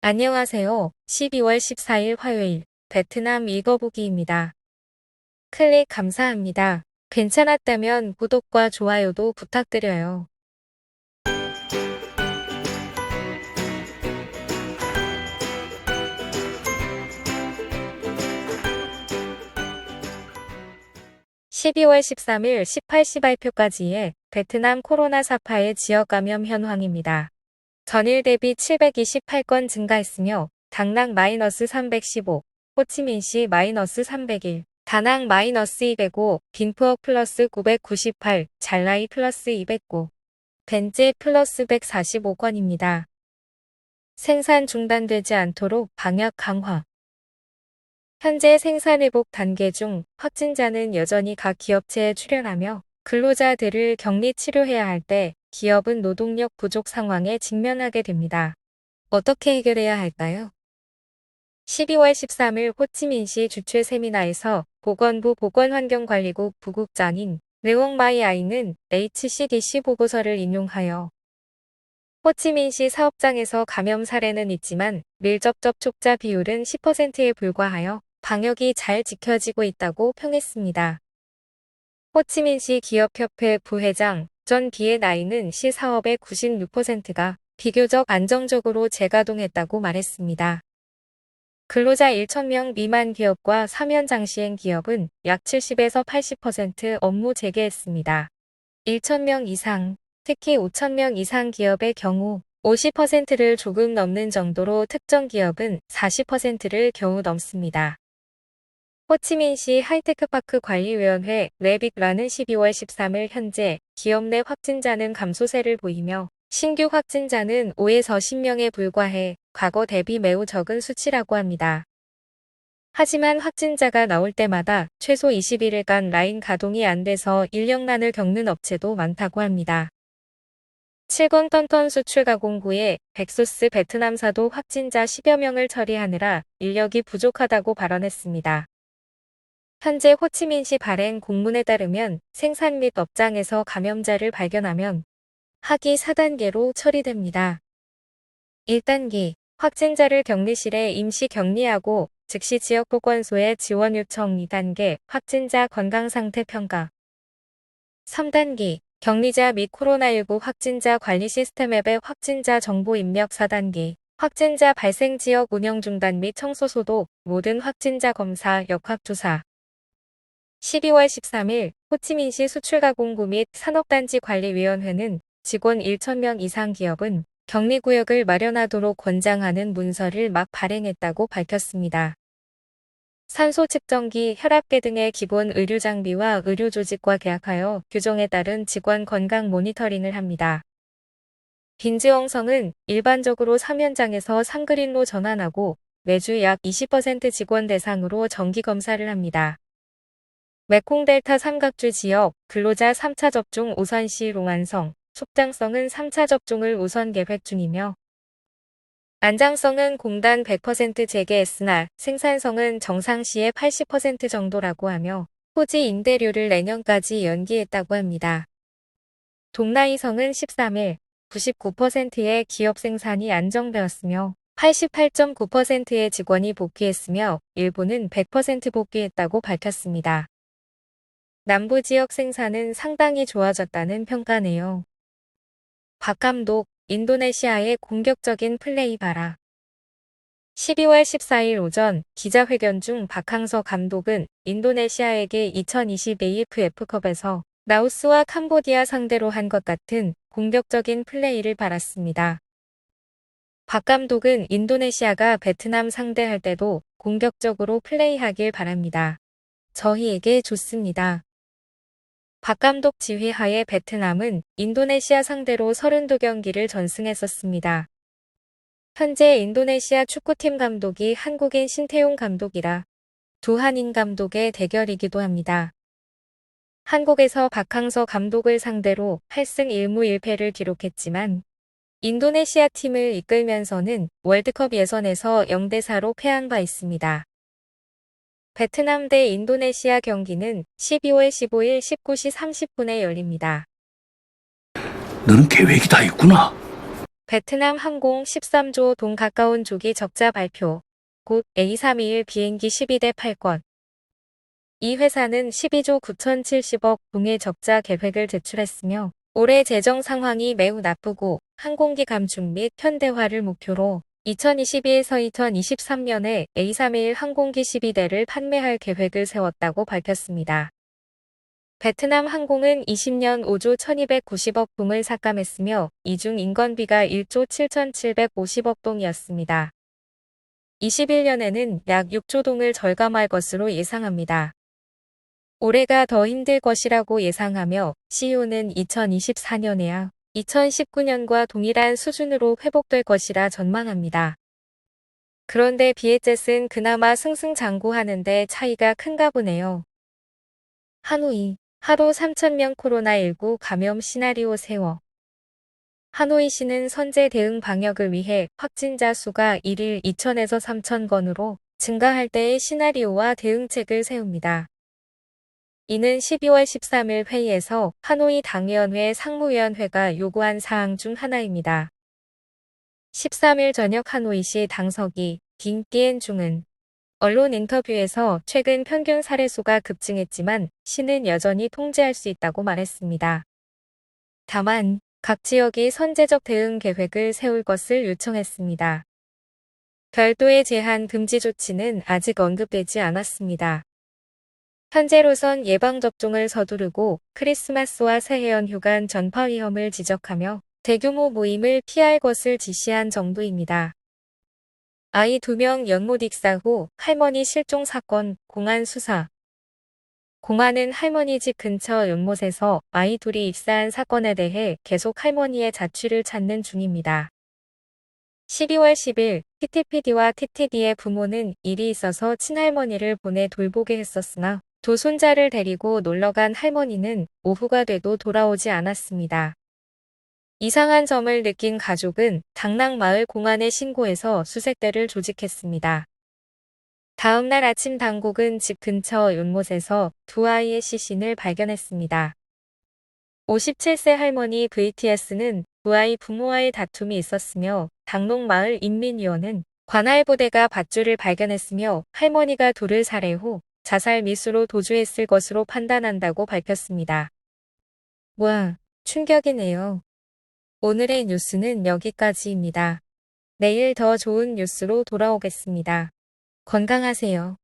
안녕하세요. 12월 14일 화요일 베트남 읽어보기입니다. 클릭 감사합니다. 괜찮았다면 구독과 좋아요도 부탁드려요. (12월 13일) 18시 발표까지의 베트남 코로나 사파의 지역 감염 현황입니다. 전일 대비 728건 증가했으며 당낭 -315, 호치민시 -301, 다낭 -205, 빈푸억 +998, 잘라이 +209, 벤제 +145건입니다. 생산 중단되지 않도록 방역 강화. 현재 생산 회복 단계 중 확진자는 여전히 각 기업체에 출현하며 근로자들을 격리 치료해야 할 때 기업은 노동력 부족 상황에 직면하게 됩니다. 어떻게 해결해야 할까요? 12월 13일 호치민시 주최 세미나에서 보건부 보건환경관리국 부국장인 르옹마이 아이는 HCDC 보고서를 인용하여 호치민시 사업장에서 감염 사례는 있지만 밀접 접촉자 비율은 10%에 불과하여 방역이 잘 지켜지고 있다고 평했습니다. 호치민시 기업협회 부회장 전 비의 나이는 시 사업의 96%가 비교적 안정적으로 재가동했다고 말했습니다. 근로자 1,000명 미만 기업과 3연장 시행 기업은 약 70에서 80% 업무 재개했습니다. 1,000명 이상, 특히 5,000명 이상 기업의 경우 50%를 조금 넘는 정도로 특정 기업은 40%를 겨우 넘습니다. 호치민시 하이테크파크 관리위원회 레빅라는 12월 13일 현재 기업 내 확진자는 감소세를 보이며 신규 확진자는 5에서 10명에 불과해 과거 대비 매우 적은 수치라고 합니다. 하지만 확진자가 나올 때마다 최소 21일간 라인 가동이 안 돼서 인력난을 겪는 업체도 많다고 합니다. 7건 턴턴 수출 가공구의 백소스 베트남사도 확진자 10여 명을 처리하느라 인력이 부족하다고 발언했습니다. 현재 호치민시 발행 공문에 따르면 생산 및 업장에서 감염자를 발견하면 하기 4단계로 처리됩니다. 1단계, 확진자를 격리실에 임시 격리하고 즉시 지역보건소에 지원 요청. 2단계, 확진자 건강상태 평가. 3단계, 격리자 및 코로나19 확진자 관리 시스템 앱의 확진자 정보 입력. 4단계, 확진자 발생 지역 운영 중단 및 청소 소독, 모든 확진자 검사, 역학조사. 12월 13일 호치민시 수출가공구 및 산업단지관리위원회는 직원 1,000명 이상 기업은 격리구역을 마련하도록 권장하는 문서를 막 발행했다고 밝혔습니다. 산소 측정기, 혈압계 등의 기본 의료장비와 의료조직과 계약하여 규정에 따른 직원 건강 모니터링을 합니다. 빈지형성은 일반적으로 3연장에서 3그린로 전환하고 매주 약 20% 직원 대상으로 정기검사를 합니다. 메콩델타 삼각주 지역, 근로자 3차 접종 우선시 롱안성, 속장성은 3차 접종을 우선 계획 중이며 안장성은 공단 100% 재개했으나 생산성은 정상시의 80% 정도라고 하며 토지 임대료를 내년까지 연기했다고 합니다. 동나이성은 13일 99%의 기업 생산이 안정되었으며 88.9%의 직원이 복귀했으며 일부는 100% 복귀했다고 밝혔습니다. 남부지역 생산은 상당히 좋아졌다는 평가네요. 박 감독, 인도네시아의 공격적인 플레이 봐라. 12월 14일 오전 기자회견 중 박항서 감독은 인도네시아에게 2020 AFF컵에서 라오스와 캄보디아 상대로 한 것 같은 공격적인 플레이를 바랐습니다. 박 감독은 인도네시아가 베트남 상대할 때도 공격적으로 플레이하길 바랍니다. 저희에게 좋습니다. 박 감독 지휘하에 베트남은 인도네시아 상대로 32경기를 전승했었습니다. 현재 인도네시아 축구팀 감독이 한국인 신태용 감독이라 두 한인 감독의 대결이기도 합니다. 한국에서 박항서 감독을 상대로 8승 1무 1패를 기록했지만 인도네시아 팀을 이끌면서는 월드컵 예선에서 0대4로 패한 바 있습니다. 베트남 대 인도네시아 경기는 12월 15일 19시 30분에 열립니다. 너는 계획이 다 있구나. 베트남 항공 13조 동 가까운 조기 적자 발표. 곧 A321 비행기 12대 8건. 이 회사는 12조 9,070억 동의 적자 계획을 제출했으며 올해 재정 상황이 매우 나쁘고 항공기 감축 및 현대화를 목표로 2022에서 2023년에 A321 항공기 12대를 판매할 계획을 세웠다고 밝혔습니다. 베트남 항공은 20년 5조 1290억 동을 삭감했으며 이 중 인건비가 1조 7750억 동이었습니다. 21년에는 약 6조 동을 절감할 것으로 예상합니다. 올해가 더 힘들 것이라고 예상하며 CEO는 2024년에야 2019년과 동일한 수준으로 회복될 것이라 전망합니다. 그런데 비에젯은 그나마 승승장구하는 데 차이가 큰가 보네요. 하노이, 하루 3,000명 코로나19 감염 시나리오 세워. 하노이시는 선제 대응 방역을 위해 확진자 수가 1일 2,000에서 3,000건으로 증가할 때의 시나리오와 대응책을 세웁니다. 이는 12월 13일 회의에서 하노이 당위원회 상무위원회가 요구한 사항 중 하나입니다. 13일 저녁 하노이시 당서기 딩띠엔 중은 언론 인터뷰에서 최근 평균 사례수가 급증했지만 시는 여전히 통제할 수 있다고 말했습니다. 다만 각 지역이 선제적 대응 계획을 세울 것을 요청했습니다. 별도의 제한 금지 조치는 아직 언급되지 않았습니다. 현재로선 예방접종을 서두르고 크리스마스와 새해 연휴간 전파 위험을 지적하며 대규모 모임을 피할 것을 지시한 정도입니다. 아이 2명 연못 익사 후 할머니 실종 사건 공안 수사. 공안은 할머니 집 근처 연못에서 아이 둘이 입사한 사건에 대해 계속 할머니의 자취를 찾는 중입니다. 12월 10일 TTPD와 TTD의 부모는 일이 있어서 친할머니를 보내 돌보게 했었으나 도손자를 데리고 놀러간 할머니는 오후가 돼도 돌아오지 않았습니다. 이상한 점을 느낀 가족은 당락마을 공안에 신고해서 수색대를 조직했습니다. 다음 날 아침 당국은 집 근처 연못에서 두 아이의 시신을 발견했습니다. 57세 할머니 VTS는 두 아이 부모와의 다툼이 있었으며 당록마을 인민위원은 관할 부대가 밧줄을 발견했으며 할머니가 돌을 살해 후 자살 미수로 도주했을 것으로 판단한다고 밝혔습니다. 와, 충격이네요. 오늘의 뉴스는 여기까지입니다. 내일 더 좋은 뉴스로 돌아오겠습니다. 건강하세요.